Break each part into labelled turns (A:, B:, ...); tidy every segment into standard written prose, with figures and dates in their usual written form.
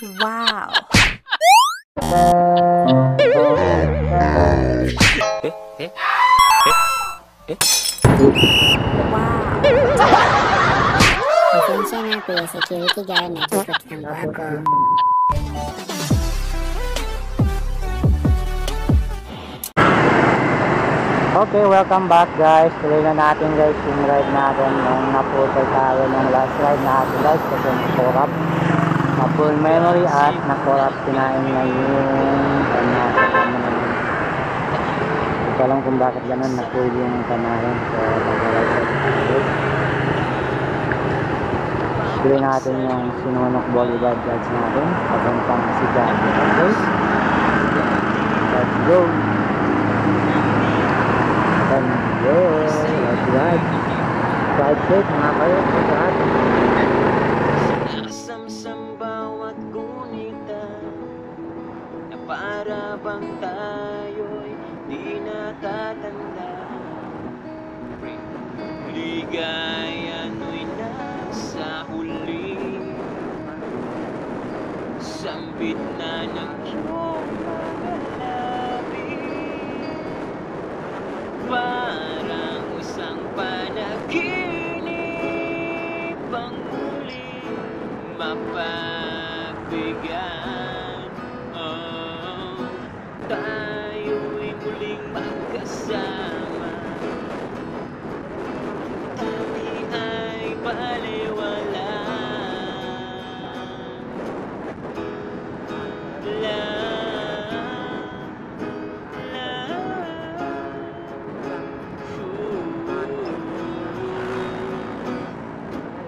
A: Wow! Wow!
B: Pasensya na po yung security guard, nakikot lang po ako.
C: Okay, welcome back guys. Tuloy na natin guys yung ride natin. Nung naputol tayo ng last ride natin guys kasi na-corrupt. Na-full memory at na-corrupt. Kinain na yung kanya. Hindi ko alam kung bakit ganun na-full yung kanahin. So, mag-ride tayo. Tuloy natin yung Sinunok Boulevard guys natin. Papuntang Sigat. Okay? Let's go! Let's ride. Ride safe mga kayo. Lahat.
D: Sinasam-sam bawat gunita na para bang tayo'y di natatanda. Ligaya no'y nasa huli, sambit na ng iyong mga labi. Parang isang panaginip ang muling mapapigyan. Oh, tayo'y muling magkasama. Dati ay baliwala.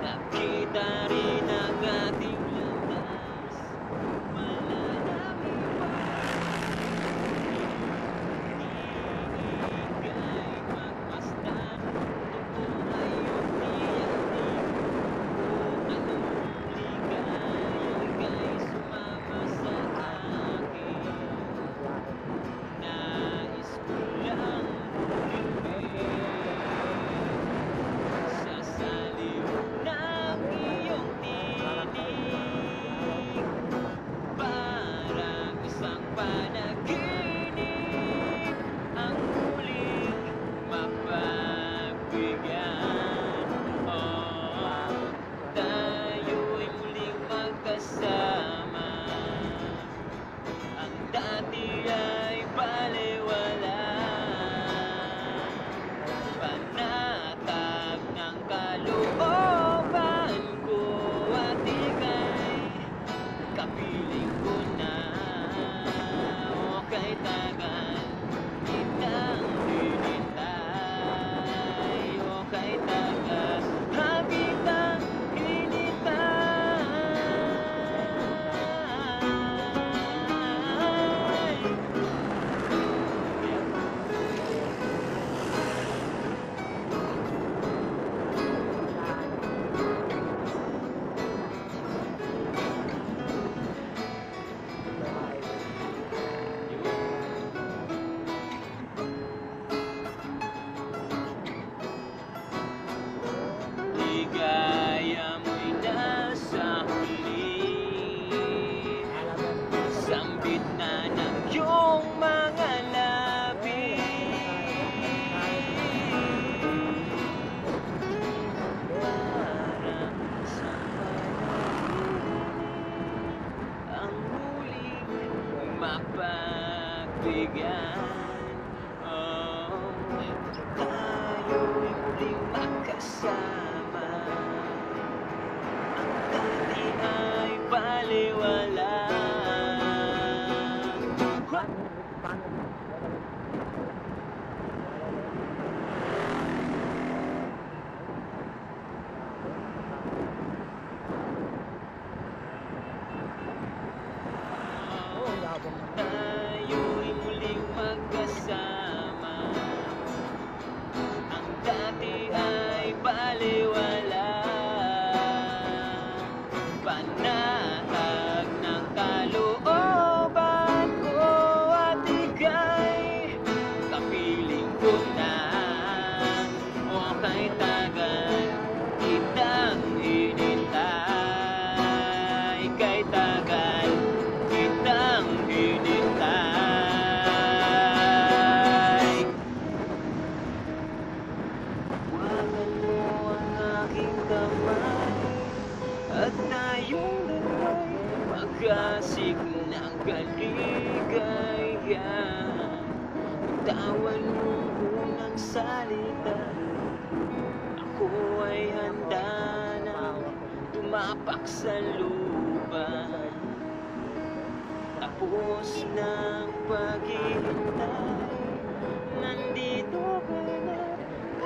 D: Nakita rin ang ating landas. Wala namin kahit magmasdan. Totoo ngayon tiyak-tik. Anong ligayang kay sumama sa akin. Nais ko lang lumibig sa saliw ng iyong tinig. Parang isang panaginip ang muling mapapigyan. Oh, tayo'y muling magkasama. Ang dati ay baliwala. Panatag ng kalooban ko at ika'y kapiling ko na. O kay tagal kitang hinintay. O kay tagal habitang hinintay. Ligaya mo'y nasa huli, sambit na ng iyong mga labi. Parang sa panaginip ang muling mapapigyan. Oh, tayo'y muling magkasama. Ang dati ay baliwala. Tayo'y muling magkasama. pagkasik ng kaligayahan. Tawan mong unang salita, ako ay handa na tumapak sa lupa. Tapos ng paghihintay, nandito ka na.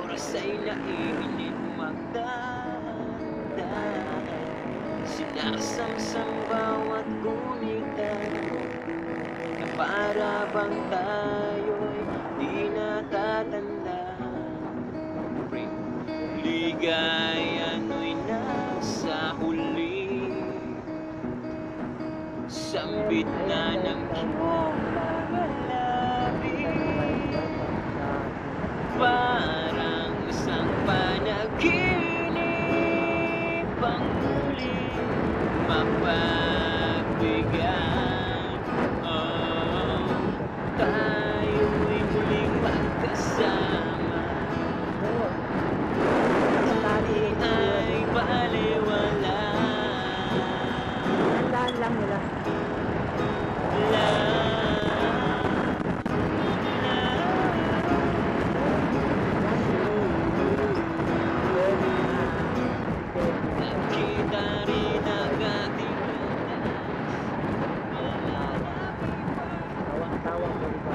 D: Oras ay naiinit magdadaan. Sinasamsam bawat gunita, na para bang tayo'y di natatanda. Ligaya mo'y nasa huli, sambit na ng iyong mga labi. Parang isang panaginip ang muli mapagbigyan. Oh, tayo'y muling magkasama. Tayo ay baliwala.
C: Tandaan lang nila.
D: Nakita rin ang ating
C: Tawang mo ito.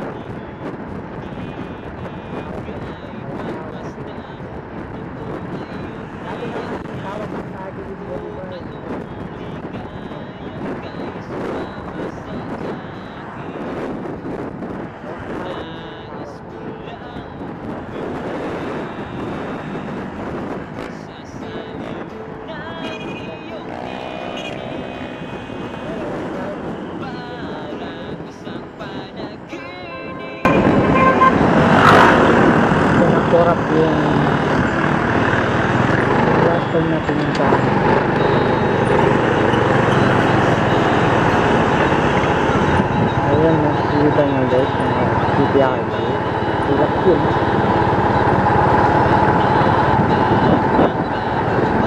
C: Tawag mo sa akin dito. Korap yung last time na pinuntahan. Ayan, nakikita nyo guys yung CPR. Relax yun.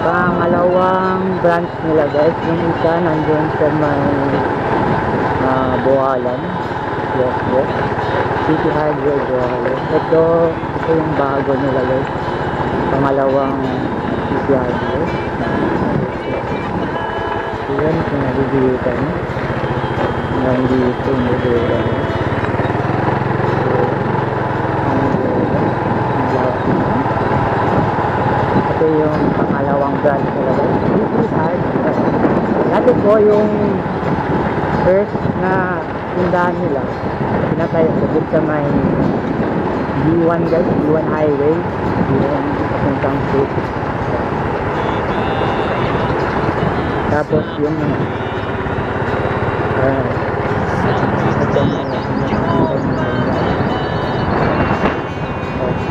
C: Pangalawang branch nila guys, yung isa nandun sa may Bualan. Yes, yes. City Highway Bualan. Ito yung bago nila guys, pangalawang City Highway. Yan kung nabibigyan hanggang dito nabibigyan. Ito yung pangalawang branch nila guys, City Highway. Dati po yung first na tindahan nila pinatayo sa may B1 guys, B1 highway, B1 papuntang South. Tapos yung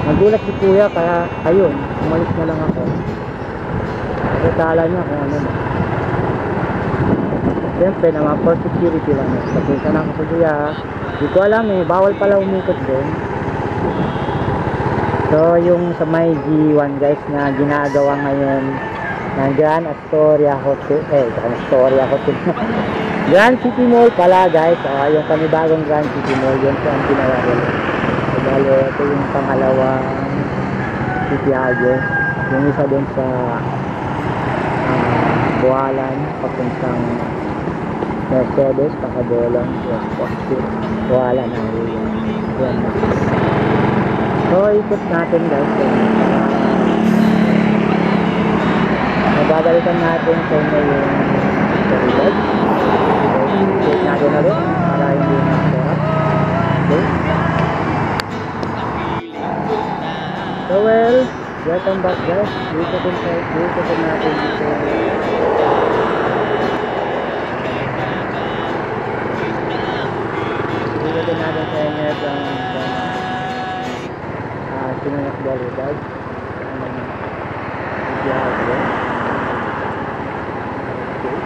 C: nagulat si kuya kaya ayun, umalis na lang ako. Kasi kala niya kung ano na. Siyempre naman for security lang. Papunta na ako sa kuya. Hindi ko alam eh, bawal pala umikot doon. So yung sa may G1 guys na ginagawa ngayon ng Grand Astoria Hotel, Astoria Hotel Grand City Mall pala guys, yung panibagong Grand City Mall, yun sa ang ginawa nila. So bale, ito yung pangalawang City Highway, yung isa doon sa Bualan papuntang Mercedes, Pacabolan, Bualan na yun. So ikot natin guys. Babalikan natin sa inyo yung storylog. Ikot natin ulit para hindi nakakorap. Okay. So well, welcome back guys. Dito din natin dito. Dito din natin sa inyo itong Sinunak Boulevard. Okay.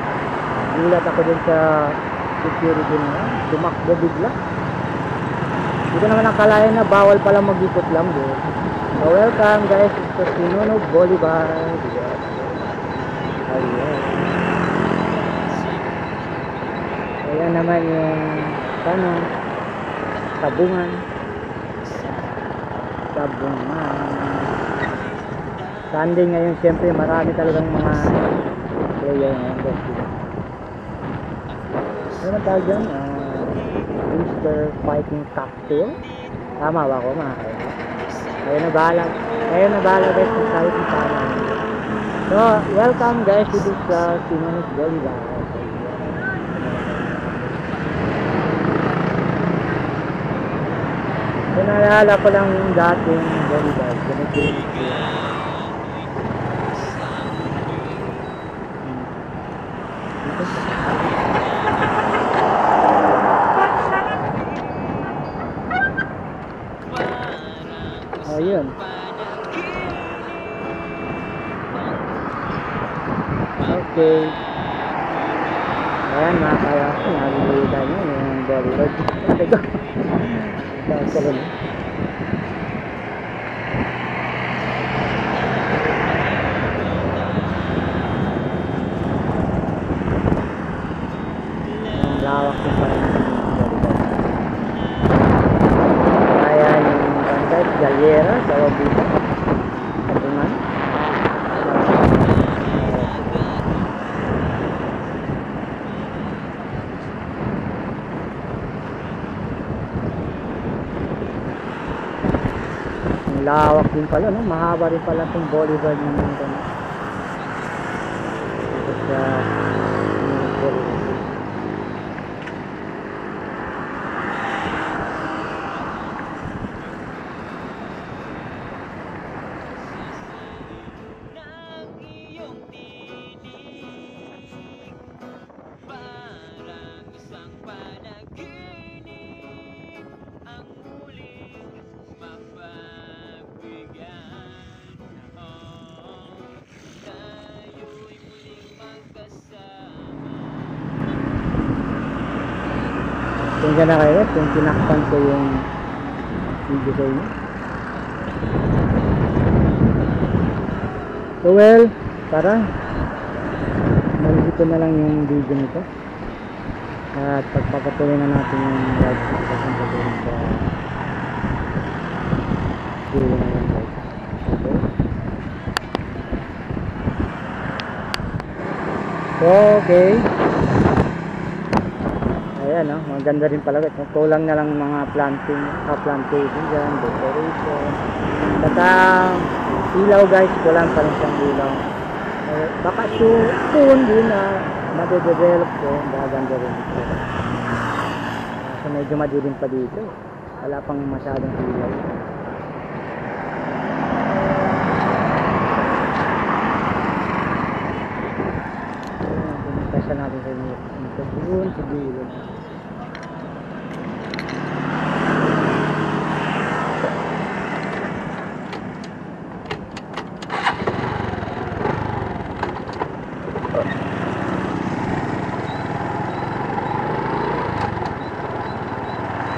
C: Gulat ako dun sa security nila. Tumakbo bigla. Hindi ko naman nakalayan na bawal pala mag-ikot lang doon. So welcome guys sa Sinunak Boulevard. Ayan. Kaya naman yung sabungan. Sunday ngayon, siyempre marami talagang mga player ngayon guys. Ano tawag dyan? Easter Fighting Cocktail. Tama ba ako mga kaibigan? Ayun na bahala guys kung saan kung paano. So, welcome guys to this Simones Bolívar. So, naalala ko lang yung dating Bolívar. Oh, yun. Okay. Ayan mga kaya ko, nalilita nyo yung Bolívar. Ito. Ang lawak ko pa rin yung Bolívar. Ayan yung banda, Galera, tawag dito. Sabungan. Lawak din pala, no? Mahaba rin pala itong Bolívar naman ito. Ito sa Bolívar. Tingnan na kayo kung tinakpan ko yung video sa inyo. So well, tara nandito na lang yung video nito at pagpapatuloy na natin yung live session sa video sa video na yan guys. Okay. Ayan, no? Maganda rin pala guys. Kulang na lang mga plantation dyan, decoration. Baka ilaw guys, kulang pa rin siyang ilaw. Baka soon din na madedevelop ko, gaganda rin ito. So medyo madilim pa dito. Wala pang masyadong ilaw. Pumunta natin sa inyo. Doon sa bilog.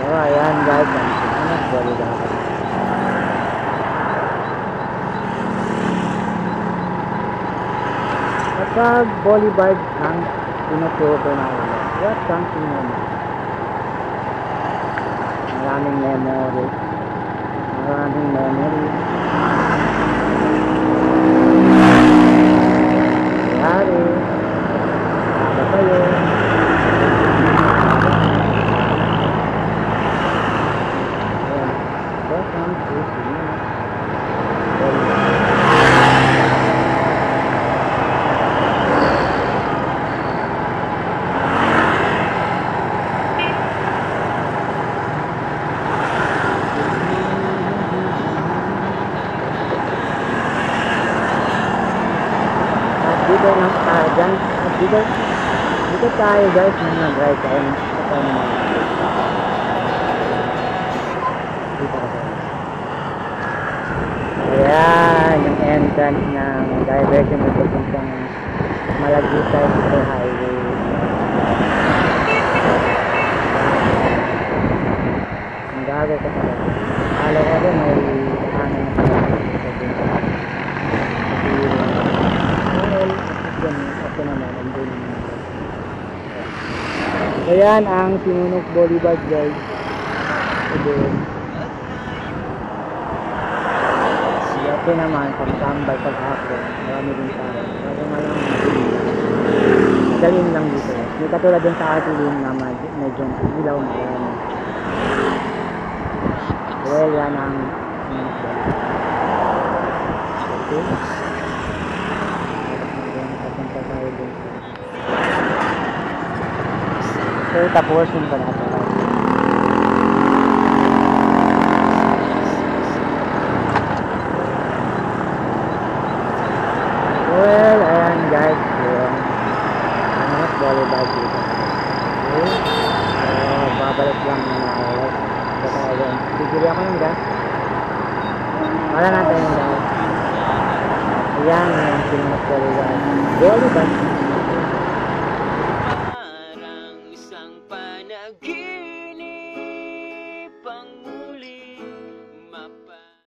C: So ayan guys, Bolívar. Kapag Bolívar ang pinuturo na ulo, what something naman. Maraming memory. Yari. Ada kayo. Welcome to Simones. Dito tayo guys nung nag-ride tayo ayan yung entrance ng diversion na papuntang Malagueta Super Highway. Ang gagawin ko pala alaw ko rin may hangin na pala ako naman andun. So Ayan ang Sinunok Boulevard guys. Ito. Ito naman, pagtambay paghapon. Marami din tao. Marami malang galing lang dito. May katulad din sa atin na medyo ilaw na yan. Well, yan ang Sinunok Boulevard. Okay. Papunta tayo din. So, tapos yung panata. Well, ayan guys, yung Sinunok Boulevard dito. Okay. So, babalik lang muna ako. Bibili ako ng gas. Wala natin yung gas. Ayan, yung Sinunok Boulevard. Boulevard.
D: Parang isang panaginip.